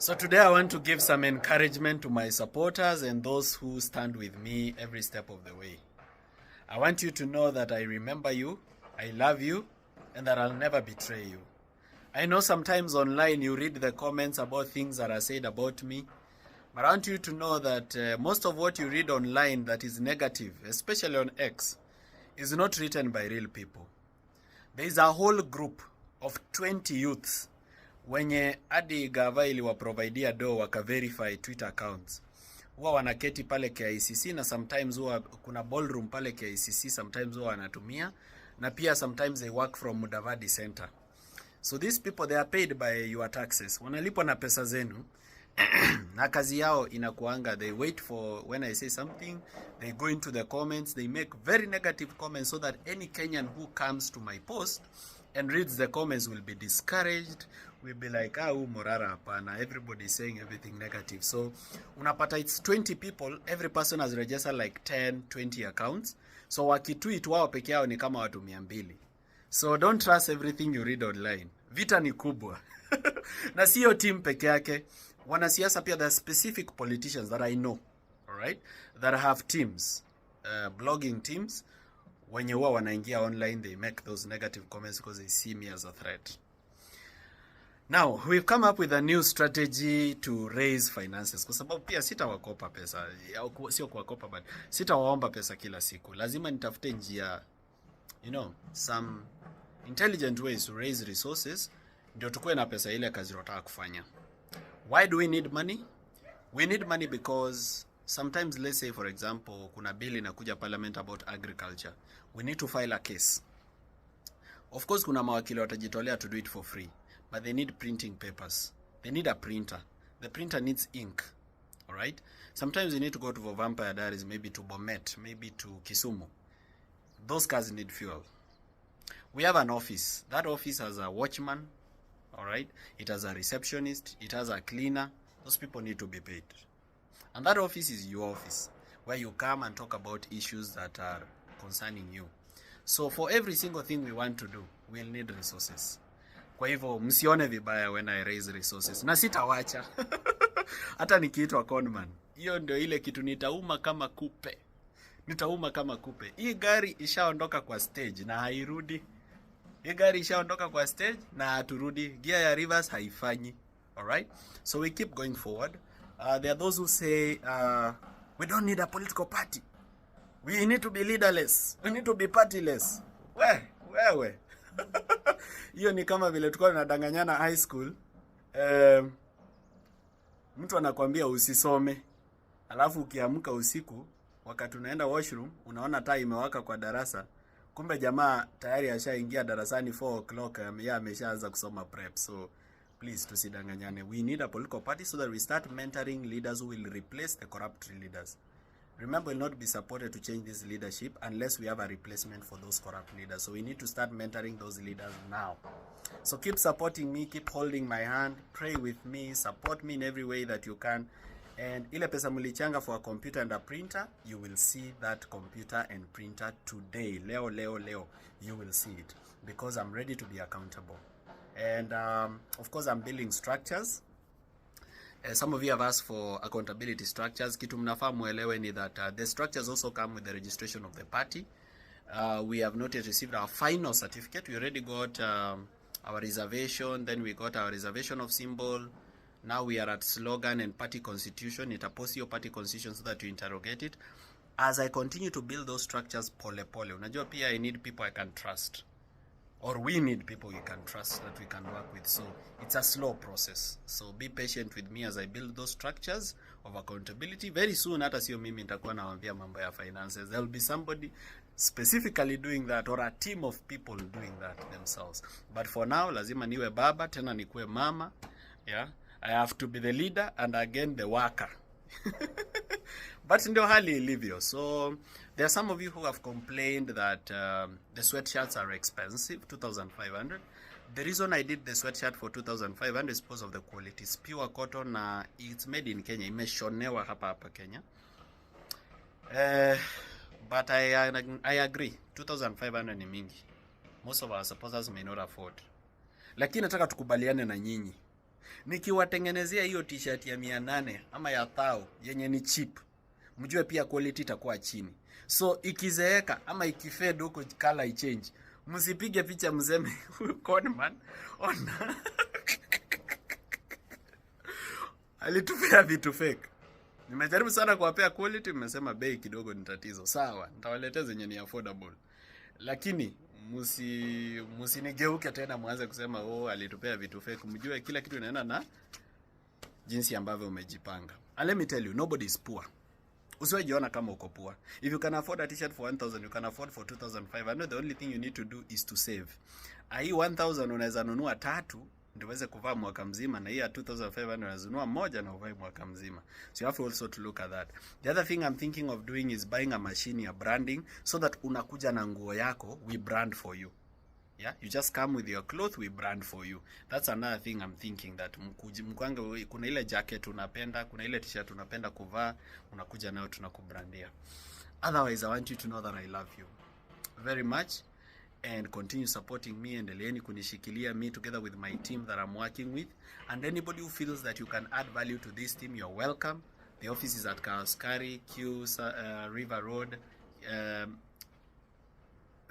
So today I want to give some encouragement to my supporters and those who stand with me every step of the way. I want you to know that I remember you, I love you, and that I'll never betray you. I know sometimes online you read the comments about things that are said about me, but I want you to know that most of what you read online that is negative, especially on X, is not written by real people. There is a whole group of 20 youths wenye hadi gava iliwaprovidea do waka-verify Twitter accounts. Huwa wanaketi pale KICC na sometimes huwa kuna ballroom pale KICC, sometimes huwa wanatumia, na pia sometimes they work from Mudavadi Center. So these people, they are paid by your taxes. Wanalipwa na pesa zenu. Na kazi yao inakuanga, they wait for when I say something, they go into the comments, they make very negative comments so that any Kenyan who comes to my post and reads the comments will be discouraged, will be like, Morara hapana, everybody is saying everything negative. So unapata it's 20 people, every person has registered like 10, 20 accounts. So wakitweet wao peke yao ni kama watu 200. So don't trust everything you read online. Vita ni kubwa. Na sio team peke yake. Wanasiasa pia, there are specific politicians that I know, all right, that have teams, blogging teams. Wenye huwa wanaingia online, they make those negative comments because they see me as a threat. Now, we've come up with a new strategy to raise finances. Kwa sababu pia sitawakopa pesa, sio kuwakopa, but sitawaomba pesa kila siku. Lazima nitafute njia, some intelligent ways to raise resources, ndio tukue na pesa ile kazi tunataka kufanya. Why do we need money? We need money because sometimes, let's say for example, kuna bill inakuja parliament about agriculture. We need to file a case. Of course, kuna mawakili watajitolea to do it for free, but they need printing papers. They need a printer. The printer needs ink. All right? Sometimes you need to go to Vampire Diaries, maybe to Bomet, maybe to Kisumu. Those cars need fuel. We have an office. That office has a watchman. All right? It has a receptionist. It has a cleaner. Those people need to be paid. And that office is your office, where you come and talk about issues that are concerning you. So for every single thing we want to do, we'll need resources. Kwa hivyo, msione vibaya when I raise resources. Na sitawacha. Hata nikiitwa conman. Hiyo ndio ile kitu nitauma kama kupe. Nitauma kama kupe. Hii gari ishaondoka kwa stage na hairudi. Hii gari ishaondoka kwa stage na haturudi. Gear ya reverse haifanyi. All right? So we keep going forward. There are those who say, we don't need a political party. We need to be leaderless. We need to be partyless. Wewe. Hiyo ni kama vile tulikuwa tunadanganyana high school. Mtu anakuambia usisome. Alafu ukiamka usiku, wakati unaenda washroom, unaona taa imewaka kwa darasa. Kumbe jamaa tayari ashaingia darasani 4 o'clock, yeye ameshaanza kusoma prep. So please, tusidanganyane. We need a political party so that we start mentoring leaders who will replace the corrupt leaders. Remember, we will not be supported to change this leadership unless we have a replacement for those corrupt leaders. So we need to start mentoring those leaders now. So keep supporting me, keep holding my hand, pray with me, support me in every way that you can. And ile pesa mulichanga for a computer and a printer, you will see that computer and printer today. Leo. You will see it because I'm ready to be accountable. And of course, I'm building structures. Some of you have asked for accountability structures. Kitu mnafaa muelewe ni that the structures also come with the registration of the party. We have not yet received our final certificate. We already got our reservation. Then we got our reservation of symbol. Now we are at slogan and party constitution. Nitapost your party constitution so that you interrogate it. As I continue to build those structures pole. Unajua pia I need people I can trust. Or we need people you can trust that we can work with. So it's a slow process. So be patient with me as I build those structures of accountability. Very soon, hata sio mimi nitakuwa nawaambia mambo ya finances. There will be somebody specifically doing that, or a team of people doing that themselves. But for now, lazima niwe baba, tena nikuwe mama. Yeah, I have to be the leader and again the worker. But ndio hali ilivyo. So there are some of you who have complained that the sweatshirts are expensive, 2,500. The reason I did the sweatshirt for 2,500 is because of the quality. It's pure cotton. It's made in Kenya. Imeshonewa hapa Kenya. But I agree. 2,500 ni mingi. Most of our supporters may not afford. Lakini nataka tukubaliane na nyinyi. Nikiwatengenezea hiyo t-shirt ya 800 ama ya 1000 yenye ni cheap, mjue pia quality itakuwa chini. So ikizeeka ama ikifade huko color ichange, msipige picha mseme conman ona alitupea vitu fake. Nimejaribu sana kuwapea quality, mmesema bei kidogo ni tatizo. Sawa, nitawaletea zenye ni affordable. Lakini msinigeuke tena mwanze kusema oh alitupea vitu fake. Mjue kila kitu inaenda na jinsi ambavyo umejipanga. And let me tell you, nobody is poor. Usiwajiona kama uko poor. If you can afford a t-shirt for 1000, you can afford for 2500. The only thing you need to do is to save. Hii 1000 unaweza nunua 3 ndio uweze kuvaa mwaka mzima, na hii ya 2500 unaweza nunua moja na uvae mwaka mzima. So you have also to look at that. The other thing I'm thinking of doing is buying a machine ya branding, so that unakuja na nguo yako, we brand for you. Yeah, you just come with your clothes, we brand for you. That's another thing I'm thinking, that mkwange kuna ile jacket unapenda, kuna ile t-shirt unapenda kuvaa, unakuja nayo tunakubrandia. Otherwise, I want you to know that I love you very much and continue supporting me. Endeleeni kunishikilia me together with my team that I'm working with, and anybody who feels that you can add value to this team, you're welcome. The office is at Kaoskari, River Road,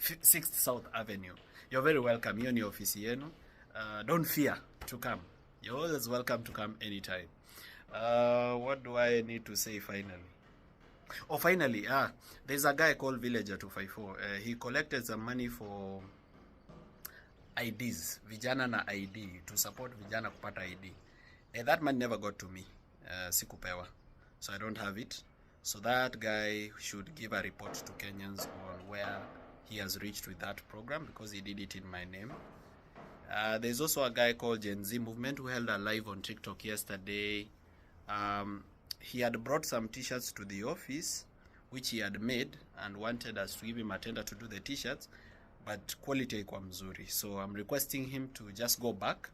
6th South Avenue. You're very welcome. Hiyo ni ofisi yenu. Don't fear to come. You're always welcome to come anytime. What do I need to say finally? Oh, finally, there's a guy called Villager 254. He collected some money for IDs, vijana na ID, to support vijana kupata ID. That man never got to me. Sikupewa. So I don't have it. So that guy should give a report to Kenyans on where he has reached with that program, because he did it in my name. There's also a guy called Gen Z Movement who held a live on TikTok yesterday. He had brought some t-shirts to the office, which he had made, and wanted us to give him a tender to do the t-shirts, but quality haikuwa mzuri. So I'm requesting him to just go back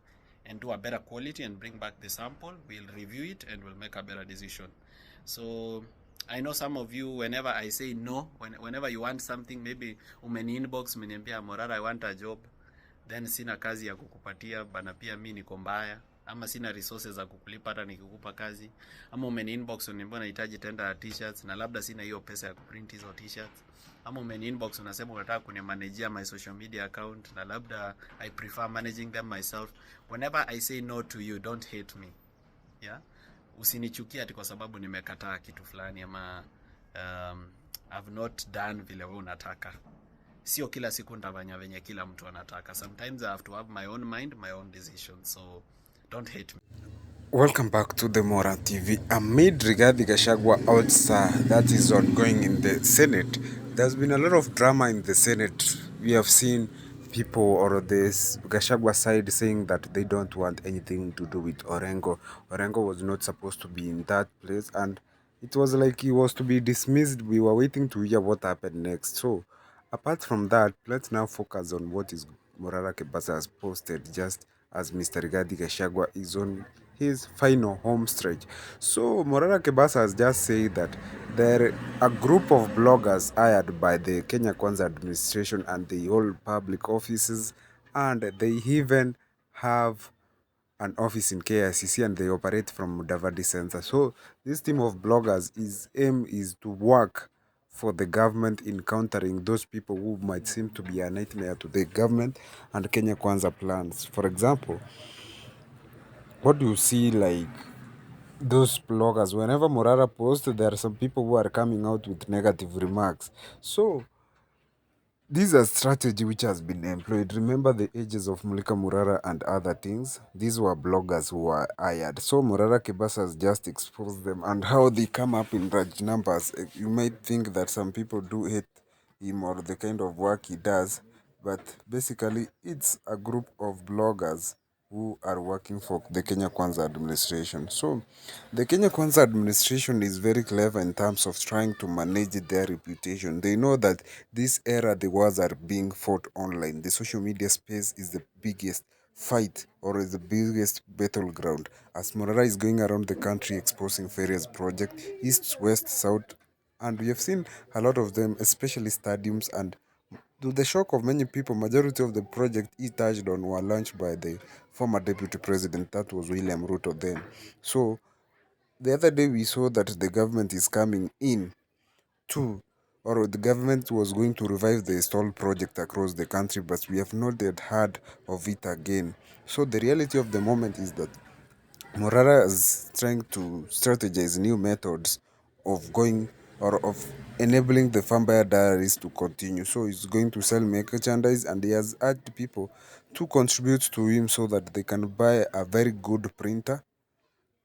and do a better quality and bring back the sample. We'll review it and we'll make a better decision. So I know some of you, whenever I say no, whenever you want something, maybe umeni inbox umeniambia Morara, I want a job, then sina kazi ya kukupatia bana, pia mimi niko mbaya, ama sina resources za kukulipa hata nikikupa kazi, ama umeni inbox unaniambia nahitaji tenda t-shirts na labda sina hiyo pesa ya kuprint hizo t-shirts, ama umeni inbox unasema unataka kunimanagea my social media account na labda I prefer managing them myself. Whenever I say no to you, don't hate me. Yeah? Usinichukia ati kwa sababu nimekataa kitu fulani, ama I've not done vile wewe unataka. Sio kila siku nitafanya venye kila mtu anataka. Sometimes I have to have my own mind, my own decision. So don't hate me. Welcome back to the Morara TV. Amid Rigathi Gachagua outside that is ongoing in the Senate, there's been a lot of drama in the Senate. We have seen people or this Gachagua side saying that they don't want anything to do with Orengo. Orengo was not supposed to be in that place, and it was like he was to be dismissed. We were waiting to hear what happened next. So apart from that, let's now focus on what is Morara Kebaso has posted, just as Mr. Rigathi Gachagua is on his final home stretch. So Morara Kebaso has just said that there a group of bloggers hired by the Kenya Kwanza administration and the whole public offices, and they even have an office in KICC, and they operate from Mudavadi Center. So this team of bloggers, his aim is to work for the government in countering those people who might seem to be a nightmare to the government and Kenya Kwanza plans. For example, what do you see like those bloggers? Whenever Morara posts, there are some people who are coming out with negative remarks. So this is a strategy which has been employed. Remember the ages of Mulika Morara and other things? These were bloggers who were hired. So Morara Kebaso has just exposed them and how they come up in large numbers. You might think that some people do hate him or the kind of work he does, but basically it's a group of bloggers who are working for the Kenya Kwanza administration. So the Kenya Kwanza administration is very clever in terms of trying to manage their reputation. They know that this era the wars are being fought online. The social media space is the biggest fight or is the biggest battleground, as Morara is going around the country exposing various projects, east, west, south, and we have seen a lot of them, especially stadiums and To the shock of many people, majority of the project he touched on were launched by the former deputy president, that was William Ruto then. So the other day we saw that the government is coming in to, or the government was going to revive the stalled project across the country, but we have not yet heard of it again. So the reality of the moment is that Morara is trying to strategize new methods of going or of enabling the farm buyer diaries to continue. So he's going to sell merchandise and he has urged people to contribute to him so that they can buy a very good printer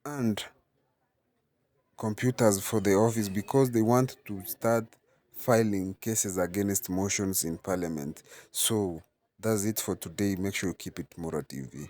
and computers for the office because they want to start filing cases against motions in parliament. So that's it for today. Make sure you keep it Mora TV.